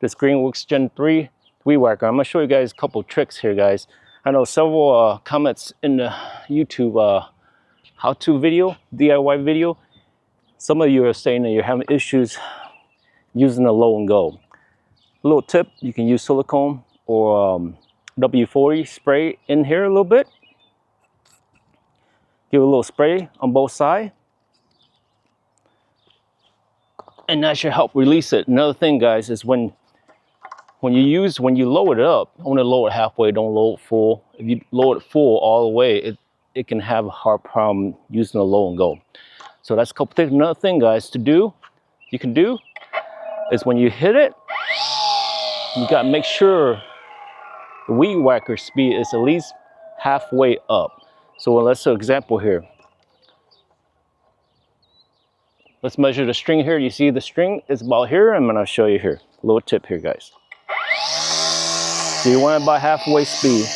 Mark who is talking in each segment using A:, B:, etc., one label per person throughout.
A: this Greenworks Gen 3 weed whacker. I'm gonna show you guys a couple tricks here, guys. I know several comments in the YouTube how-to video, DIY video. Some of you are saying that you're having issues using the low and go. A little tip, you can use silicone or W40 spray in here a little bit. Give it a little spray on both sides. And that should help release it. Another thing, guys, is when you load it up, only load it halfway, don't load it full. If you load it full all the way, it can have a hard problem using the low and go. So that's a couple things. Another thing, guys, you can do is when you hit it, you gotta make sure the weed whacker speed is at least halfway up. So let's do an example here. Let's measure the string here. You see the string is about here. I'm gonna show you here. A little tip here, guys. So you want it about halfway speed.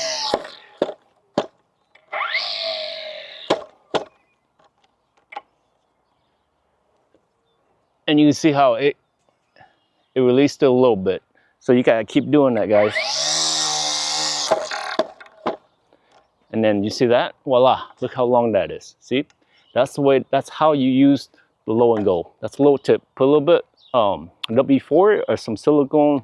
A: And you can see how it released it a little bit. So you gotta keep doing that, guys. And then you see that? Voila, look how long that is. See? That's the way, that's how you use the low and go. That's a little tip. Put a little bit W4 or some silicone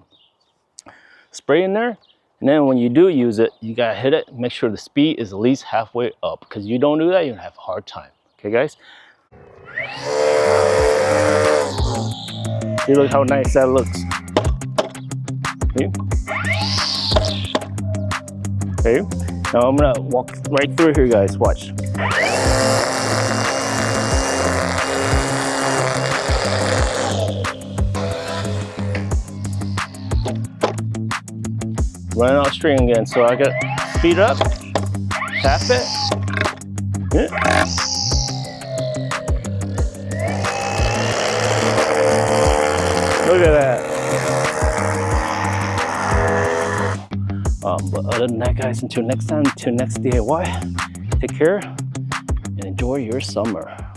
A: spray in there. And then when you do use it, you gotta hit it. Make sure the speed is at least halfway up. Because you don't do that, you're gonna have a hard time. Okay, guys? See, look how nice that looks. See? Okay. Now I'm gonna walk right through here, guys. Watch. Running out string again, so I got speed up, tap it. Yeah. Look at that. But other than that, guys, until next time, until next DIY, take care and enjoy your summer.